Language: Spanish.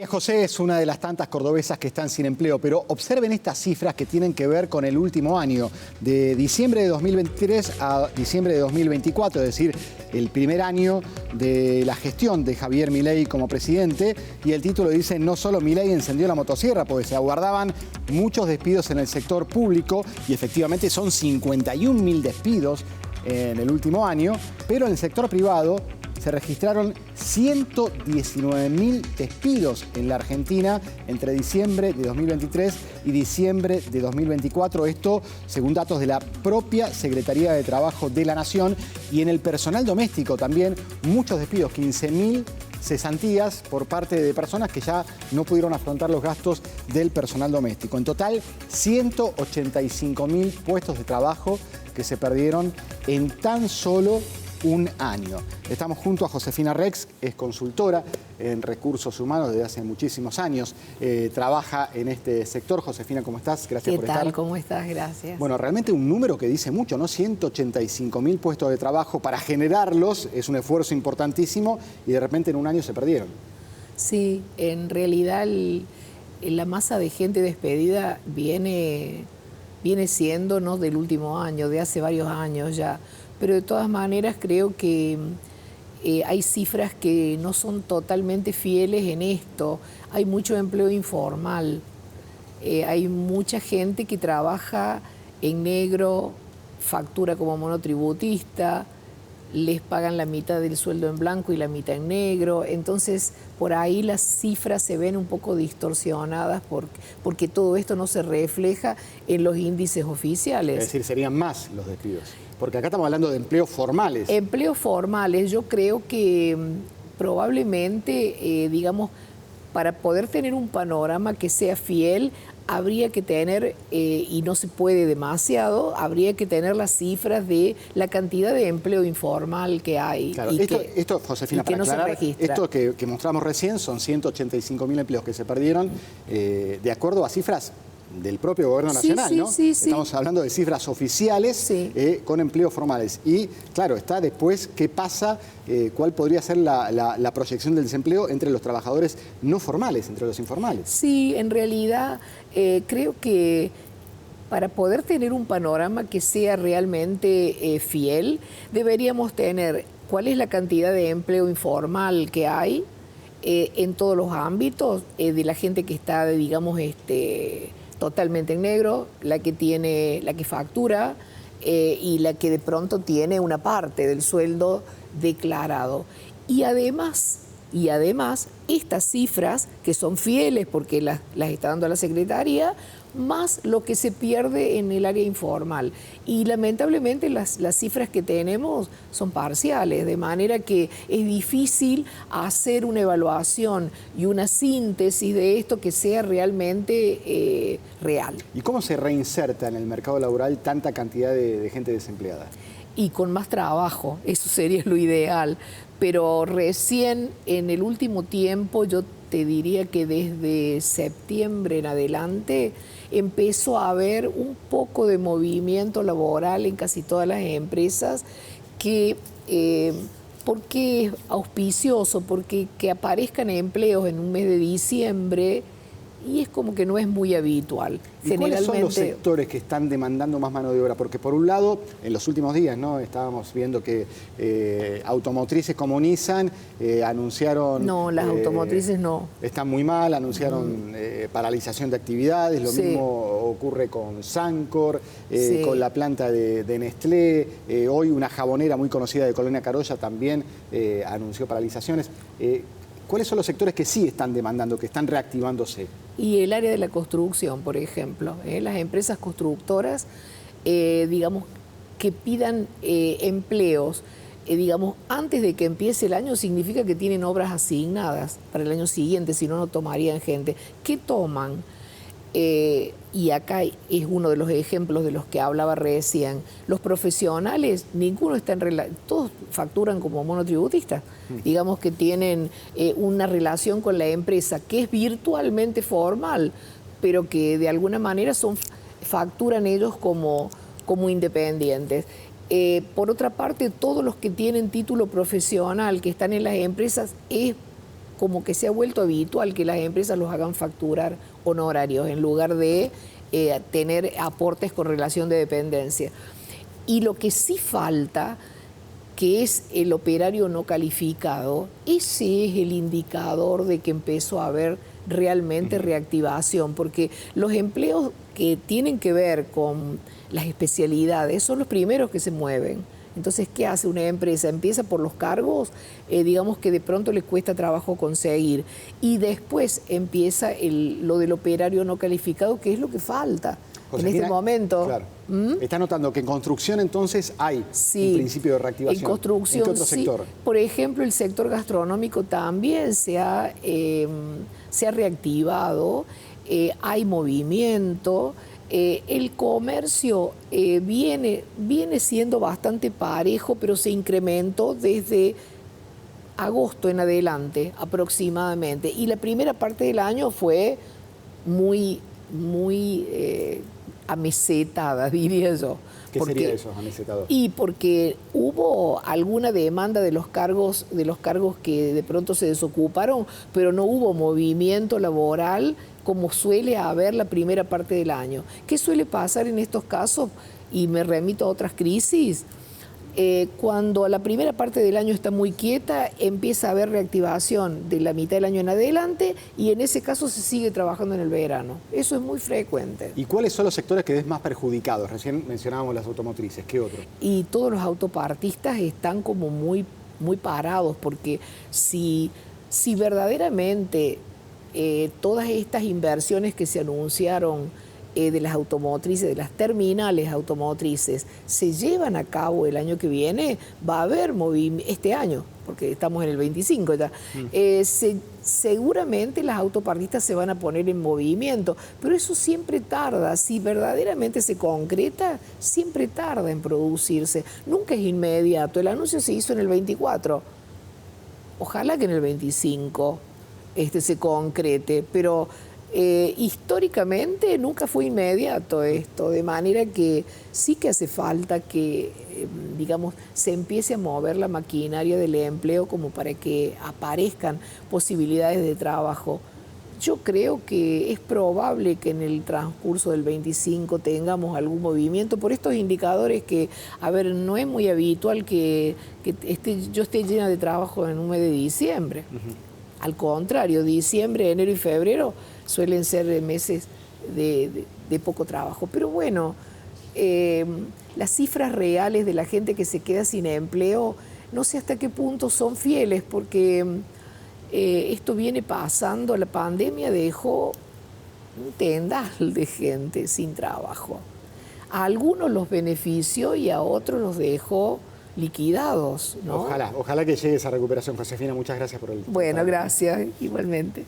José es una de las tantas cordobesas que están sin empleo, pero observen estas cifras que tienen que ver con el último año, de diciembre de 2023 a diciembre de 2024, es decir, el primer año de la gestión de Javier Milei como presidente, y el título dice: no solo Milei encendió la motosierra, porque se aguardaban muchos despidos en el sector público, y efectivamente son 51.000 despidos en el último año, pero en el sector privado se registraron 119.000 despidos en la Argentina entre diciembre de 2023 y diciembre de 2024. Esto según datos de la propia Secretaría de Trabajo de la Nación. Y en el personal doméstico también muchos despidos, 15.000 cesantías por parte de personas que ya no pudieron afrontar los gastos del personal doméstico. En total, 185.000 puestos de trabajo que se perdieron en tan solo un año. Estamos junto a Josefina Rex, es consultora en recursos humanos desde hace muchísimos años. Trabaja en este sector. Josefina, ¿cómo estás? Gracias por estar. ¿Qué tal? ¿Cómo estás? Gracias. Bueno, realmente un número que dice mucho, ¿no? 185.000 puestos de trabajo. Para generarlos es un esfuerzo importantísimo y de repente en un año se perdieron. Sí, en realidad la masa de gente despedida viene siendo, ¿no?, del último año, de hace varios años ya. Pero de todas maneras creo que hay cifras que no son totalmente fieles en esto. Hay mucho empleo informal, hay mucha gente que trabaja en negro, factura como monotributista, les pagan la mitad del sueldo en blanco y la mitad en negro. Entonces, por ahí las cifras se ven un poco distorsionadas porque todo esto no se refleja en los índices oficiales. Es decir, serían más los despidos. Porque acá estamos hablando de empleos formales. Empleos formales, yo creo que probablemente, digamos, para poder tener un panorama que sea fiel, habría que tener, y no se puede demasiado, habría que tener las cifras de la cantidad de empleo informal que hay. Claro, y esto, Josefina, para aclarar, esto que mostramos recién son 185.000 empleos que se perdieron de acuerdo a cifras del propio gobierno nacional, ¿no? Sí. Estamos hablando de cifras oficiales con empleos formales. Y claro, está después qué pasa, cuál podría ser la proyección del desempleo entre los trabajadores no formales, entre los informales. Sí, en realidad creo que para poder tener un panorama que sea realmente fiel, deberíamos tener cuál es la cantidad de empleo informal que hay en todos los ámbitos, de la gente que está, digamos, totalmente en negro, la que factura y la que de pronto tiene una parte del sueldo declarado. Y además, estas cifras, que son fieles porque las está dando la Secretaría, más lo que se pierde en el área informal. Y lamentablemente las cifras que tenemos son parciales, de manera que es difícil hacer una evaluación y una síntesis de esto que sea realmente real. ¿Y cómo se reinserta en el mercado laboral tanta cantidad de gente desempleada? Y con más trabajo, eso sería lo ideal. Pero recién en el último tiempo, yo te diría que desde septiembre en adelante, empezó a haber un poco de movimiento laboral en casi todas las empresas, que porque es auspicioso, porque que aparezcan empleos en un mes de diciembre, y es como que no es muy habitual. ¿Y cuáles son los sectores que están demandando más mano de obra? Porque por un lado, en los últimos días, ¿no?, estábamos viendo que automotrices como Nissan anunciaron... No, las automotrices no. Están muy mal, anunciaron paralización de actividades. Lo mismo ocurre con Sancor, con la planta de Nestlé. Hoy una jabonera muy conocida de Colonia Carolla también anunció paralizaciones. ¿Cuáles son los sectores que sí están demandando, que están reactivándose? Y el área de la construcción, por ejemplo, las empresas constructoras, digamos, que pidan empleos, digamos, antes de que empiece el año, significa que tienen obras asignadas para el año siguiente, si no, no tomarían gente. ¿Qué toman? Y acá es uno de los ejemplos de los que hablaba recién. Los profesionales, ninguno está en relación, todos facturan como monotributistas. Digamos que tienen una relación con la empresa que es virtualmente formal, pero que de alguna manera facturan ellos como independientes. Por otra parte, todos los que tienen título profesional, que están en las empresas, es como que se ha vuelto habitual que las empresas los hagan facturar honorarios en lugar de tener aportes con relación de dependencia. Y lo que sí falta, que es el operario no calificado, ese es el indicador de que empezó a haber realmente reactivación, porque los empleos que tienen que ver con las especialidades son los primeros que se mueven. Entonces, ¿qué hace una empresa? Empieza por los cargos, digamos que de pronto le cuesta trabajo conseguir, y después empieza lo del operario no calificado, que es lo que falta en este momento. Claro. Está notando que en construcción entonces hay un principio de reactivación. En construcción, ¿En qué otro sector? Sí. Por ejemplo, el sector gastronómico también se ha reactivado, hay movimiento. El comercio viene siendo bastante parejo, pero se incrementó desde agosto en adelante aproximadamente. Y la primera parte del año fue muy amesetada, diría yo. ¿Qué sería eso, amesetado? Y porque hubo alguna demanda de los cargos que de pronto se desocuparon, pero no hubo movimiento laboral como suele haber la primera parte del año. ¿Qué suele pasar en estos casos? Y me remito a otras crisis. Cuando la primera parte del año está muy quieta, empieza a haber reactivación de la mitad del año en adelante, y en ese caso se sigue trabajando en el verano. Eso es muy frecuente. ¿Y cuáles son los sectores que ves más perjudicados? Recién mencionábamos las automotrices, ¿qué otro? Y todos los autopartistas están como muy parados, porque si verdaderamente todas estas inversiones que se anunciaron de las automotrices, de las terminales automotrices, se llevan a cabo el año que viene, va a haber movimiento, este año, porque estamos en el 25 ya, seguramente las autopartistas se van a poner en movimiento, pero eso siempre tarda. Si verdaderamente se concreta, siempre tarda en producirse, nunca es inmediato. El anuncio se hizo en el 24, ojalá que en el 25 se concrete, pero históricamente nunca fue inmediato esto, de manera que sí que hace falta que, digamos, se empiece a mover la maquinaria del empleo como para que aparezcan posibilidades de trabajo. Yo creo que es probable que en el transcurso del 25 tengamos algún movimiento por estos indicadores que, a ver, no es muy habitual que yo esté llena de trabajo en un mes de diciembre. Al contrario, diciembre, enero y febrero suelen ser meses de poco trabajo. Pero bueno, las cifras reales de la gente que se queda sin empleo, no sé hasta qué punto son fieles, porque esto viene pasando. La pandemia dejó un tendal de gente sin trabajo. A algunos los benefició y a otros los dejó liquidados, ¿no? Ojalá que llegue esa recuperación, Josefina. Muchas gracias por el... Bueno, gracias, igualmente.